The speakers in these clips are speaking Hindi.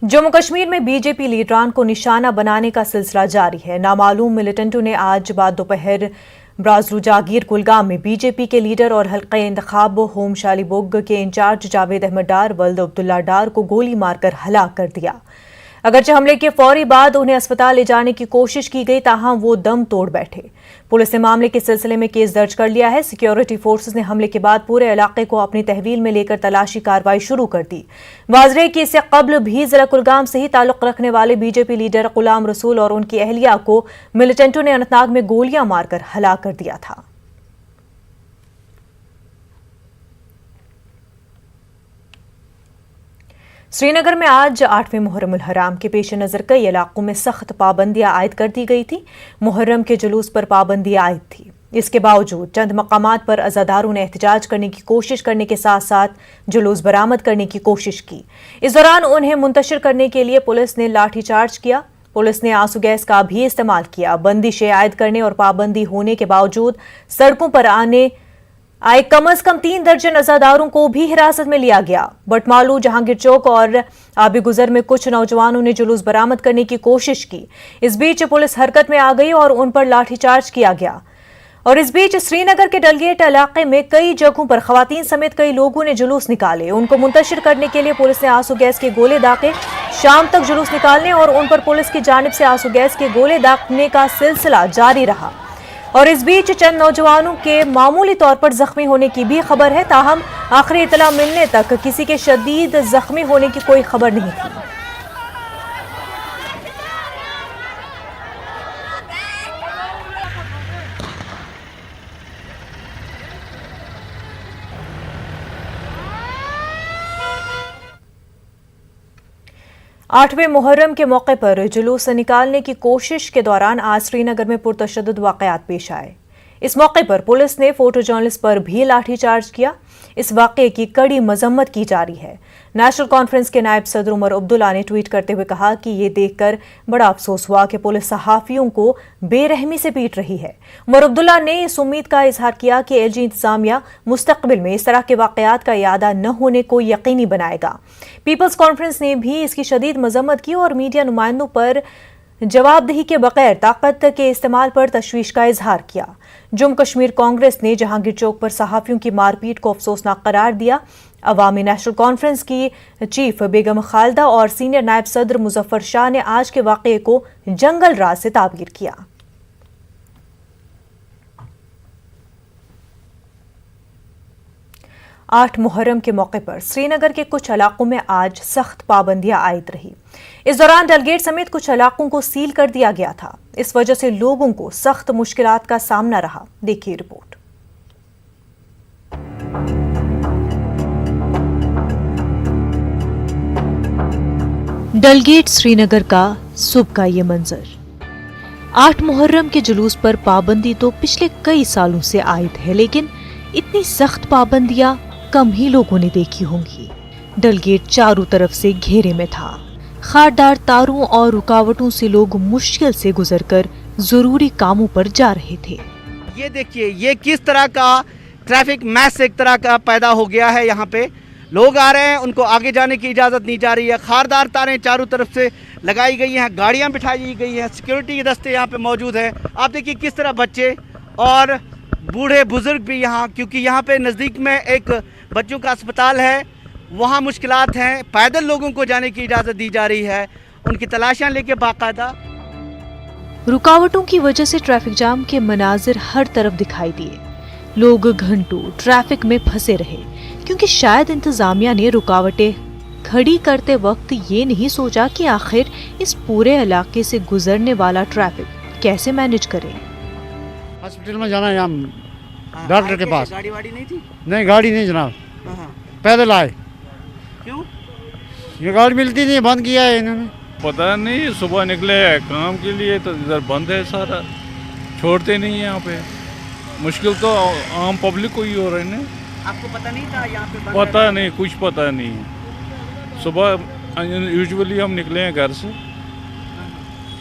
जम्मू कश्मीर में बीजेपी लीडरान को निशाना बनाने का सिलसिला जारी है। नामालूम मिलिटेंटों ने आज बाद दोपहर ब्राजलू जागीर कुलगाम में बीजेपी के लीडर और हल्के इंतखाब होम शालीबुग के इंचार्ज जावेद अहमद डार वल्द अब्दुल्ला डार को गोली मारकर हलाक कर दिया। अगरचे हमले के फौरी बाद उन्हें अस्पताल ले जाने की कोशिश की गई, ताहम वो दम तोड़ बैठे। पुलिस ने मामले के सिलसिले में केस दर्ज कर लिया है। सिक्योरिटी फोर्सेस ने हमले के बाद पूरे इलाके को अपनी तहवील में लेकर तलाशी कार्रवाई शुरू कर दी। वाज़ेह कि इससे कबल भी जिला कुलगाम से ही ताल्लुक रखने वाले बीजेपी लीडर गुलाम रसूल और उनकी अहलिया को मिलिटेंटों ने अनंतनाग में गोलियां मारकर हलाक कर दिया था। श्रीनगर में आज 8वें मुहर्रम उल हराम के पेश नज़र कई इलाकों में सख्त पाबंदियां आयद कर दी गई थी। मुहर्रम के जुलूस पर पाबंदी आयद थी। इसके बावजूद चंद मकामात पर अज़ादारों ने एहतजाज करने की कोशिश करने के साथ साथ जुलूस बरामद करने की कोशिश की। इस दौरान उन्हें मुंतशिर करने के लिए पुलिस ने लाठीचार्ज किया। पुलिस ने आंसू गैस का भी इस्तेमाल किया। बंदिशें आयद करने और पाबंदी होने के बावजूद सड़कों पर आए कम अज कम 3 दर्जन अज़ादारों को भी हिरासत में लिया गया। बटमालू, जहांगीर चौक और आबी गुजर में कुछ नौजवानों ने जुलूस बरामद करने की कोशिश की। इस बीच पुलिस हरकत में आ गई और उन पर लाठीचार्ज किया गया। और इस बीच श्रीनगर के डलगेट इलाके में कई जगहों पर खवातीन समेत कई लोगों ने जुलूस निकाले। उनको मुंतशिर करने के लिए पुलिस ने आंसू गैस के गोले दागे। शाम तक जुलूस निकालने और उन पर पुलिस की जानिब से आंसू गैस के गोले दागने का सिलसिला जारी रहा। और इस बीच चंद नौजवानों के मामूली तौर पर जख्मी होने की भी खबर है, ताहम आखिरी इतला मिलने तक किसी के शदीद जख्मी होने की कोई खबर नहीं थी। 8वें मुहर्रम के मौके पर जुलूस निकालने की कोशिश के दौरान आज श्रीनगर में पुरतशद्दुद वाक़यात पेश आए। इस मौके पर पुलिस ने फोटो जर्नलिस्ट पर भी लाठीचार्ज किया। इस वाक़े की कड़ी मजम्मत की जा रही है। नेशनल कॉन्फ्रेंस के नायब सदर उमर अब्दुल्ला ने ट्वीट करते हुए कहा कि ये देखकर बड़ा अफसोस हुआ कि पुलिस सहाफ़ियों को बेरहमी से पीट रही है। उमर अब्दुल्ला ने इस उम्मीद का इजहार किया कि एलजी इंतजामिया मुस्तकबिल में इस तरह के वाक़यात का इयादा न होने को यकीनी बनाएगा। पीपल्स कॉन्फ्रेंस ने भी इसकी शदीद मजम्मत की और मीडिया नुमाइंदों पर जवाबदेही के बगैर ताकत के इस्तेमाल पर तशवीश का इजहार किया। जम्मू कश्मीर कांग्रेस ने जहांगीर चौक पर सहाफ़ियों की मारपीट को अफसोसनाक करार दिया। अवामी नेशनल कॉन्फ्रेंस की चीफ बेगम खालिदा और सीनियर नायब सदर मुजफ्फर शाह ने आज के वाक़ये को जंगल राज से ताबीर किया। आठ मुहर्रम के मौके पर श्रीनगर के कुछ इलाकों में आज सख्त पाबंदियां आयद रही। इस दौरान डलगेट समेत कुछ इलाकों को सील कर दिया गया था। इस वजह से लोगों को सख्त मुश्किलात का सामना रहा। देखिए रिपोर्ट। डलगेट श्रीनगर का सुबह का ये मंजर। 8 मुहर्रम के जुलूस पर पाबंदी तो पिछले कई सालों से आयद है, लेकिन इतनी सख्त पाबंदियां कम ही लोगों ने देखी होंगी। डलगेट चारों तरफ से घेरे में था। खारदार तारों और रुकावटों से लोग मुश्किल से गुजरकर जरूरी कामों पर जा रहे थे। ये देखिए, ये किस तरह का ट्रैफिक मैस एक तरह का पैदा हो गया है। यहाँ पे लोग आ रहे हैं, उनको आगे जाने की इजाज़त नहीं जा रही है। खारदार तारें चारों तरफ से लगाई गई हैं, गाड़ियाँ बिठाई गई हैं, सिक्योरिटी के दस्ते यहाँ पे मौजूद हैं। आप देखिए किस तरह बच्चे और बूढ़े बुजुर्ग भी यहाँ, क्योंकि यहाँ पे नज़दीक में एक बच्चों का अस्पताल है, वहाँ मुश्किलात हैं। पैदल लोगों को जाने की इजाज़त दी जा रही है, उनकी तलाशियाँ लेके बाकायदा। रुकावटों की वजह से ट्रैफिक जाम के मनाजिर हर तरफ दिखाई दिए। लोग घंटों ट्रैफिक में फंसे रहे, क्योंकि शायद इंतजामिया ने रुकावटें खड़ी करते वक्त ये नहीं सोचा कि आखिर इस पूरे इलाके से गुजरने वाला ट्रैफिक कैसे मैनेज करें। हॉस्पिटल में जाना है हम डॉक्टर के पास। गाड़ी वाड़ी नहीं थी? नहीं, गाड़ी नहीं जनाब, पैदल आए। क्यों? ये गाड़ी मिलती नहीं, बंद किया है इन्होंने। पता नहीं, सुबह निकले काम के लिए तो इधर बंद है सारा, छोड़ते नहीं है यहाँ पे। मुश्किल तो आम पब्लिक को ही हो रही है। आपको पता नहीं था यहाँ पे? पता नहीं, कुछ पता नहीं। सुबह यूजुअली हम निकले हैं घर से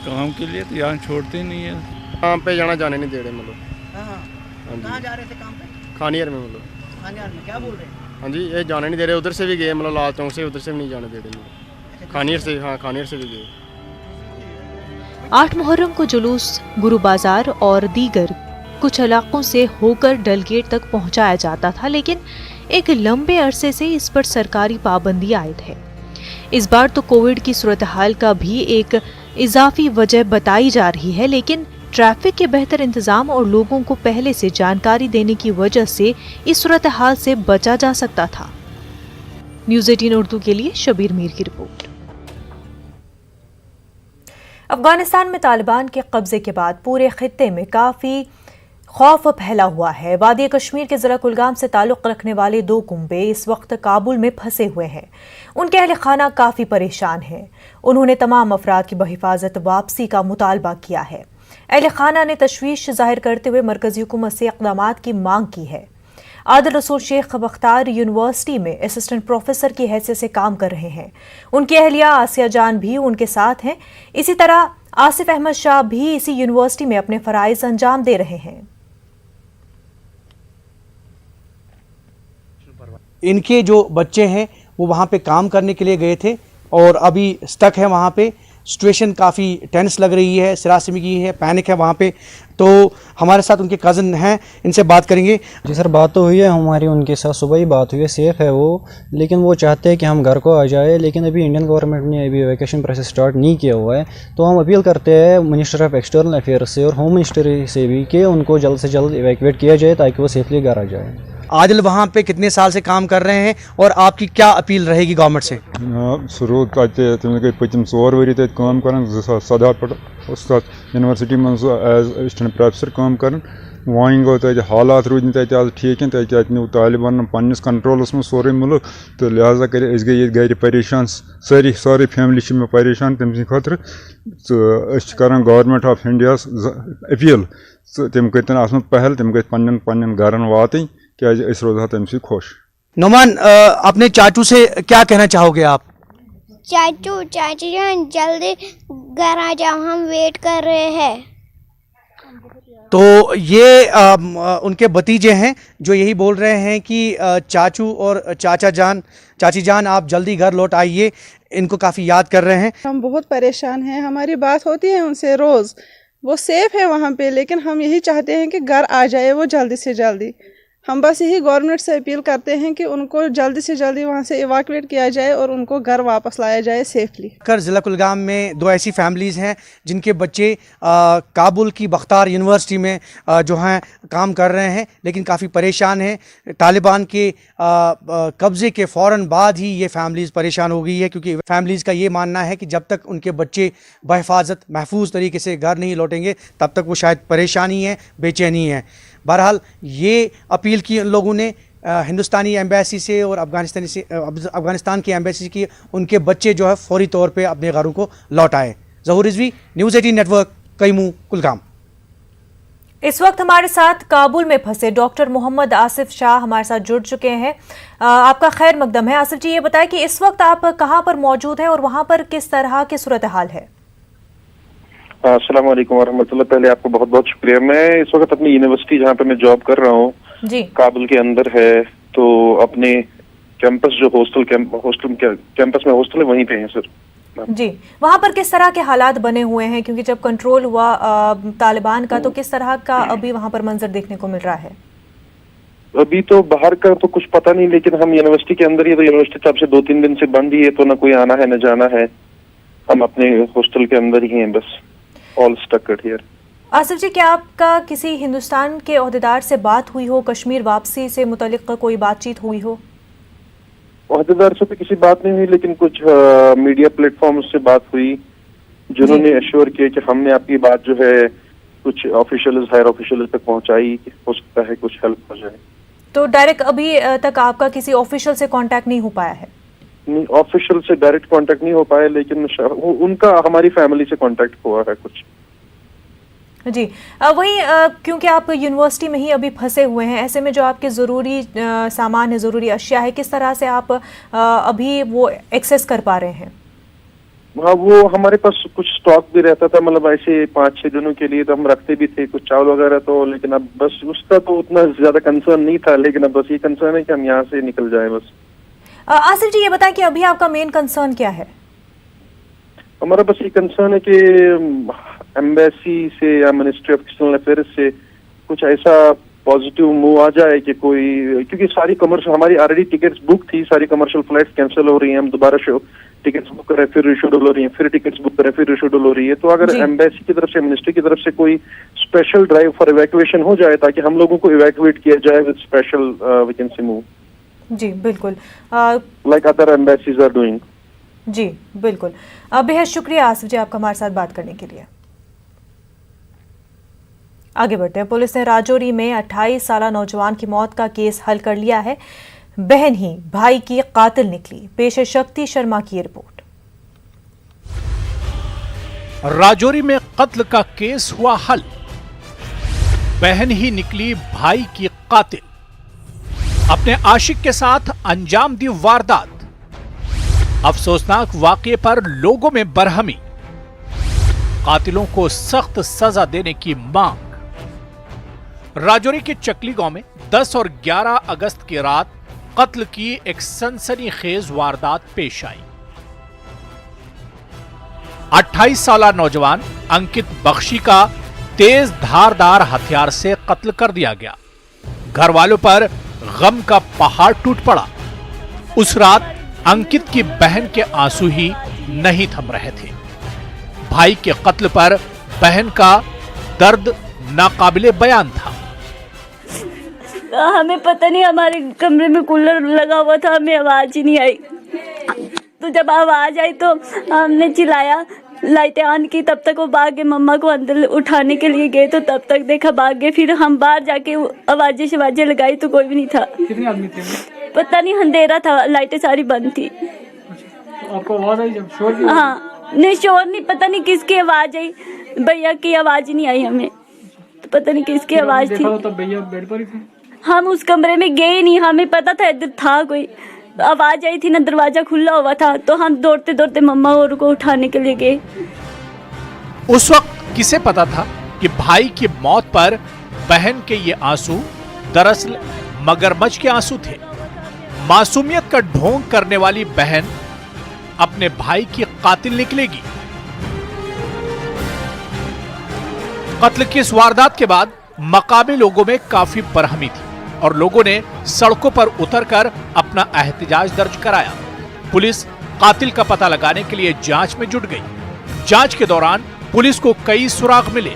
काम के लिए, तो यहाँ छोड़ते नहीं है। काम पे जाने नहीं दे रहे मतलब। कहाँ जा रहे थे काम पे? खानियार में मतलब। खानियार में क्या बोल रहे हैं? हाँ जी, ये जाने नहीं दे रहे। उधर से भी गए मतलब लाल चौक से, उधर से भी नहीं जाने दे रहे। खानियर से, हाँ खानियर से भी गए। 8 मुहर्रम को जुलूस गुरु बाजार और दीगर कुछ इलाकों से होकर डलगेट तक पहुंचाया जाता था, लेकिन एक लंबे अरसे से इस पर सरकारी पाबंदी आयद है। इस बार तो कोविड की सूरत हाल का भी एक इजाफी वजह बताई जा रही है, लेकिन ट्रैफिक के बेहतर इंतजाम और लोगों को पहले से जानकारी देने की वजह से इस सूरत हाल से बचा जा सकता था। न्यूज़ 18 उर्दू के लिए शबीर मीर की रिपोर्ट। अफगानिस्तान में तालिबान के कब्जे के बाद पूरे खित्ते में काफ़ी खौफ फैला हुआ है। वादी कश्मीर के ज़िला कुलगाम से ताल्लुक़ रखने वाले 2 कुंबे इस वक्त काबुल में फंसे हुए हैं। उनके अहल खाना काफ़ी परेशान हैं। उन्होंने तमाम अफराद की बहिफाजत वापसी का मुतालबा किया है। अहल खाना ने तशवीश जाहिर करते हुए मरकज़ी हुकूमत से इक़दामात की मांग की है। आदिल रसूल शेख बख्तार यूनिवर्सिटी में असिस्टेंट प्रोफेसर की हैसियत से काम कर रहे हैं। उनकी अहलिया आसिया जान भी उनके साथ हैं। इसी तरह आसिफ अहमद शाह भी इसी यूनिवर्सिटी में अपने फ़राइज़ अंजाम दे रहे हैं। इनके जो बच्चे हैं वो वहाँ पे काम करने के लिए गए थे और अभी स्टक है वहाँ पे। सिचुएशन काफ़ी टेंस लग रही है, सिरासमी की है, पैनिक है वहाँ पे। तो हमारे साथ उनके कज़न हैं, इनसे बात करेंगे। जी सर, बात तो हुई है हमारी उनके साथ, सुबह ही बात हुई है, सेफ़ है वो, लेकिन वो चाहते हैं कि हम घर को आ जाए, लेकिन अभी इंडियन गवर्नमेंट ने अभी वैकेशन प्रोसेस स्टार्ट नहीं किया हुआ है। तो हम अपील करते हैं मिनिस्टर ऑफ एक्सटर्नल अफेयर्स से और होम मिनिस्ट्री से भी कि उनको जल्द से जल्द इवैक्यूएट किया जाए ताकि वो सेफली घर आ जाए। आदिल वहाँ पे कितने साल से काम कर रहे हैं और आपकी क्या अपील रहेगी गवर्नमेंट से? शुरू गई पतम 4 वरी तक काम कर 2017 पे यूनिवर्सिटी मज एज असिस्टेंट प्रोफेसर काम कर। वहीं गो तक हालात रूद आज ठीक तक न्यू तालिबान पन्नस कंट्रोलस में सोरे मुल्क, तो लिहाजा कर गई घर परेशान, सारी फैमिली में परेशान तम खुद। तो गवर्नमेंट ऑफ इंडिया अपील तम कर पहल, तम ग पन्न घरन वात क्या रोजा तम खुश। नोमान, अपने चाचू से क्या कहना चाहोगे आप? चाचू चाची जान जल्दी घर आ जाओ, हम वेट कर रहे हैं। तो ये उनके भतीजे हैं जो यही बोल रहे हैं कि चाचू और चाची जान आप जल्दी घर लौट आइए, इनको काफ़ी याद कर रहे हैं। हम बहुत परेशान हैं, हमारी बात होती है उनसे रोज़, वो सेफ़ है वहाँ पे, लेकिन हम यही चाहते हैं कि घर आ जाए वो जल्दी से जल्दी। हम बस यही गवर्नमेंट से अपील करते हैं कि उनको जल्दी से जल्दी वहाँ से इवैक्यूएट किया जाए और उनको घर वापस लाया जाए सेफली। कर ज़िला कुलगाम में 2 ऐसी फैमिलीज़ हैं जिनके बच्चे काबुल की बख्तार यूनिवर्सिटी में जो हैं काम कर रहे हैं, लेकिन काफ़ी परेशान हैं। तालिबान के कब्ज़े के फ़ौरन बाद ही ये फैमिलीज़ परेशान हो गई है, क्योंकि फैमिलीज़ का ये मानना है कि जब तक उनके बच्चे बहिफाजत महफूज तरीके से घर नहीं लौटेंगे तब तक वो शायद परेशानी है, बेचैनी है। बहरहाल ये अपील की उन लोगों ने हिंदुस्तानी एम्बेसी से और अफ़गानिस्तान की एम्बेसी की, उनके बच्चे जो है फौरी तौर पे अपने घरों को लौट आए। Zahoor Rizvi, news 18 network, Kaimoh, Kulgam. इस वक्त हमारे साथ काबुल में फंसे डॉक्टर मोहम्मद आसिफ शाह हमारे साथ जुड़ चुके हैं। आपका खैर मकदम है। आसिफ जी, ये बताएं कि इस वक्त आप कहाँ पर मौजूद हैं और वहाँ पर किस तरह की सूरत हाल है? अस्सलाम वालेकुम वरहमतुल्लाह। पहले आपको बहुत बहुत शुक्रिया। मैं इस वक्त अपनी यूनिवर्सिटी जहाँ पे मैं जॉब कर रहा हूँ काबुल के अंदर है, तो अपने कैंपस जो कैंपस में हॉस्टल है वहीं पे है सर जी। वहाँ पर किस तरह के हालात बने हुए हैं, क्योंकि जब कंट्रोल हुआ तालिबान का तो किस तरह का अभी वहाँ पर मंजर देखने को मिल रहा है? अभी तो बाहर का तो कुछ पता नहीं, लेकिन हम यूनिवर्सिटी के अंदर ही, तो यूनिवर्सिटी तब से 2-3 दिन से बंद ही है, तो ना कोई आना है न जाना है। हम अपने हॉस्टल के अंदर ही हैं, बस ऑल स्टक हियर। आसिफ जी, क्या आपका किसी हिंदुस्तान के ओहदेदार से बात हुई हो? कश्मीर वापसी से मुतल्लिक कोई बातचीत हुई हो? ओहदेदार से तो किसी बात नहीं हुई, लेकिन कुछ मीडिया प्लेटफॉर्म से बात हुई जिन्होंने एश्योर किया कि हमने आपकी बात जो है कुछ ऑफिशियल्स, हायर ऑफिशियल्स तक पहुंचाई, हो सकता है कुछ हेल्प हो जाए। तो डायरेक्ट अभी तक आपका किसी ऑफिशियल से कांटेक्ट नहीं हो पाया है? नहीं, ऑफिशियल से डायरेक्ट कांटेक्ट नहीं हो पाया, लेकिन उनका हमारी फैमिली से कांटेक्ट हुआ है कुछ। जी, वही क्योंकि आप यूनिवर्सिटी में ही अभी फंसे हुए हैं, ऐसे में जो आपके ज़रूरी सामान है, ज़रूरी अशिया है, किस तरह से आप अभी वो एक्सेस कर पा रहे हैं? हाँ, वो हमारे पास कुछ स्टॉक भी रहता था, मतलब ऐसे 5-6 दिनों के लिए तो हम रखते भी थे कुछ चावल वगैरह, तो लेकिन अब बस उसका तो उतना ज्यादा कंसर्न नहीं था, लेकिन अब बस ये कंसर्न है कि हम यहाँ से निकल जाए बस। आसिफ जी, ये बताएं कि अभी आपका मेन कंसर्न क्या है? हमारा बस ये कंसर्न है कि एम्बेसी से या मिनिस्ट्री ऑफ एक्सटर्नल अफेयर्स से कुछ ऐसा पॉजिटिव मूव आ जाए कि कोई, क्योंकि सारी कमर्शियल हमारी ऑलरेडी टिकट्स बुक थी, सारी कमर्शियल फ्लाइट्स कैंसिल हो रही हैं, हम दोबारा टिकट्स बुक कर रहे हैं, फिर रिशेड्यूल हो रही हैं, फिर टिकट्स बुक कर रहे हैं, फिर रिशेड्यूल हो रही है। तो अगर एम्बेसी की तरफ से, मिनिस्ट्री की तरफ से कोई स्पेशल ड्राइव फॉर इवैक्यूएशन हो जाए ताकि हम लोगों को इवैक्यूएट किया जाए विद स्पेशल वैकेंसी मूव, जी बिल्कुल, like other embassies are doing. जी बिल्कुल, बेहद शुक्रिया आसिफ जी आपका हमारे साथ बात करने के लिए। आगे बढ़ते हैं। पुलिस ने राजौरी में 28 साला नौजवान की मौत का केस हल कर लिया है। बहन ही भाई की कातिल निकली। पेश है शक्ति शर्मा की रिपोर्ट। राजौरी में कत्ल का केस हुआ हल। बहन ही निकली भाई की कातिल। अपने आशिक के साथ अंजाम दी वारदात। अफसोसनाक वाकये पर लोगों में बरहमी। कातिलों को सख्त सजा देने की मांग। राजौरी के चकली गांव में 10 और 11 अगस्त की रात कत्ल की एक सनसनीखेज वारदात पेश आई। 28 साला नौजवान अंकित बख्शी का तेज धारदार हथियार से कत्ल कर दिया गया। घर वालों पर गम का पहाड़ टूट पड़ा। उस रात अंकित की बहन के आंसू ही नहीं थम रहे थे। भाई के कत्ल पर बहन का दर्द नाकाबिले बयान था। हमें पता नहीं, हमारे कमरे में कूलर लगा हुआ था, हमें आवाज ही नहीं आई। तो जब आवाज आई तो हमने चिल्लाया, लाइटें ऑन की, तब तक वो भाग गए। मम्मा को अंदर उठाने के लिए गए तो तब तक देखा भाग गए। फिर हम बाहर जाके आवाजें शवाजें लगाई तो कोई भी नहीं था। कितने आदमी थे? पता नहीं, अंधेरा था, लाइटें सारी बंद थी। आपको आवाज आई जब शोर? हाँ, नहीं शोर नहीं, पता नहीं किसकी आवाज आई, भैया की आवाज ही नहीं आई हमें। तो पता नहीं किसकी आवाज थी। तब भैया बेड पर ही थे? हम उस कमरे में गए नहीं, हमें पता था इधर था कोई। आवाज आई थी ना, दरवाजा खुला हुआ था, तो हम दौड़ते दौड़ते मम्मा और को उठाने के लिए गए। उस वक्त किसे पता था कि भाई की मौत पर बहन के ये आंसू दरअसल मगरमच्छ के आंसू थे। मासूमियत का ढोंग करने वाली बहन अपने भाई की कातिल निकलेगी। कत्ल की इस वारदात के बाद मकामी लोगों में काफी बरहमी थी और लोगों ने सड़कों पर उतरकर अपना एहतजाज दर्ज कराया। पुलिस कातिल का पता लगाने के लिए जांच में जुट गई। जांच के दौरान पुलिस को कई सुराग मिले।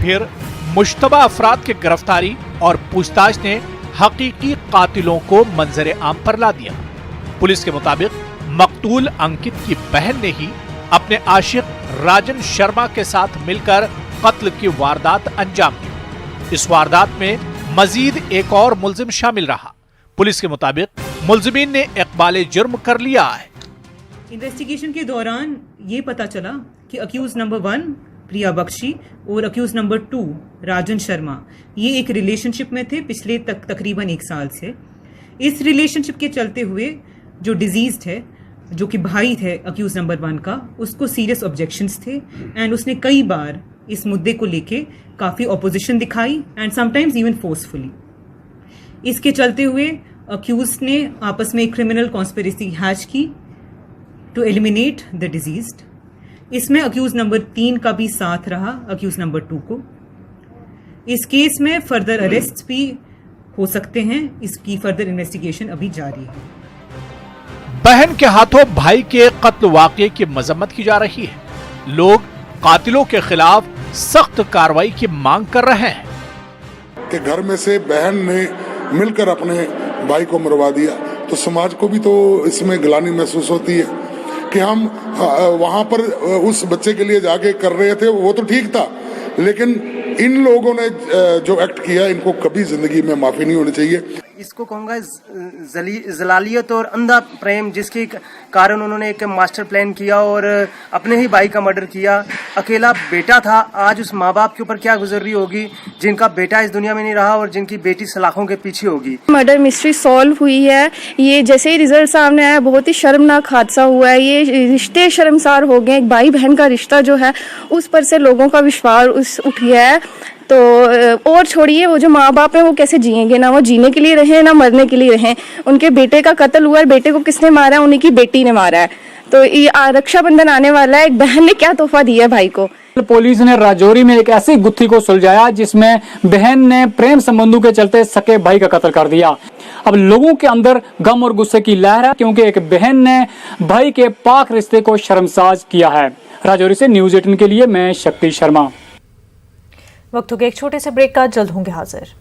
फिर मुश्तबा अफराद की गिरफ्तारी और पूछताछ ने हकीकी कातिलों को मंजर आम पर ला दिया। पुलिस के मुताबिक मकतूल अंकित की बहन ने ही अपने आशिक राजन शर्मा के साथ मिलकर कत्ल की वारदात अंजाम दी। इस वारदात में मजीद एक और मुल्जिम शामिल रहा। पुलिस के मुताबिक मुल्जिमीन ने इकबाल जुर्म कर लिया है। इन्वेस्टिगेशन के दौरान ये पता चला कि अक्यूज नंबर 1 प्रिया बख्शी और अक्यूज नंबर 2 राजन शर्मा ये एक रिलेशनशिप में थे पिछले तकरीबन 1 साल से। इस रिलेशनशिप के चलते हुए जो डिजीज्ड है, जो कि भाई थे अक्यूज नंबर 1 का, उसको सीरियस ऑब्जेक्शंस थे एंड उसने कई बार इस मुद्दे को लेके काफ़ी ऑपोजिशन दिखाई एंड समटाइम्स इवन फोर्सफुली। इसके चलते हुए अक्यूज ने आपस में क्रिमिनल कॉन्स्पिरेसी हैच की टू एलिमिनेट द डिजीज्ड। इसमें अक्यूज नंबर 3 का भी साथ रहा अक्यूज नंबर 2 को। इस केस में फर्दर अरेस्ट भी हो सकते हैं। इसकी फर्दर इन्वेस्टिगेशन अभी जारी है। बहन के हाथों भाई के कत्ल वाकये की मजम्मत की जा रही है। लोग कातिलों के खिलाफ सख्त कार्रवाई की मांग कर रहे हैं कि घर में से बहन ने मिलकर अपने भाई को मरवा दिया, तो समाज को भी तो इसमें ग्लानि महसूस होती है कि हम वहां पर उस बच्चे के लिए जाके कर रहे थे, वो तो ठीक था, लेकिन इन लोगों ने जो एक्ट किया इनको कभी जिंदगी में माफी नहीं होनी चाहिए। इसको कहूँगा जलालियत और अंधा प्रेम, जिसके कारण उन्होंने एक मास्टर प्लान किया और अपने ही भाई का मर्डर किया। अकेला बेटा था, आज उस माँ बाप के ऊपर क्या गुजर रही होगी जिनका बेटा इस दुनिया में नहीं रहा और जिनकी बेटी सलाखों के पीछे होगी। मर्डर मिस्ट्री सॉल्व हुई है। ये जैसे ही रिजल्ट सामने आया, बहुत ही शर्मनाक हादसा हुआ है। ये रिश्ते शर्मसार हो गए। एक भाई बहन का रिश्ता जो है उस पर से लोगों का विश्वास उठ गया है। तो और छोड़िए, वो जो माँ बाप हैं वो कैसे जिएंगे, ना वो जीने के लिए रहे ना मरने के लिए रहे। उनके बेटे का कत्ल हुआ है, बेटे को किसने मारा है? उन्हीं की बेटी ने मारा है। तो ये रक्षाबंधन आने वाला है, एक बहन ने क्या तोहफा दिया है भाई को। पुलिस ने राजौरी में एक ऐसी गुत्थी को सुलझाया जिसमें बहन ने प्रेम संबंधों के चलते सके भाई का कत्ल कर दिया। अब लोगों के अंदर गम और गुस्से की लहर है क्योंकि एक बहन ने भाई के पाक रिश्ते को शर्मसार किया है। राजौरी से न्यूज़ 18 के लिए मैं शक्ति शर्मा। वक्त हो गया एक छोटे से ब्रेक का, जल्द होंगे हाजिर।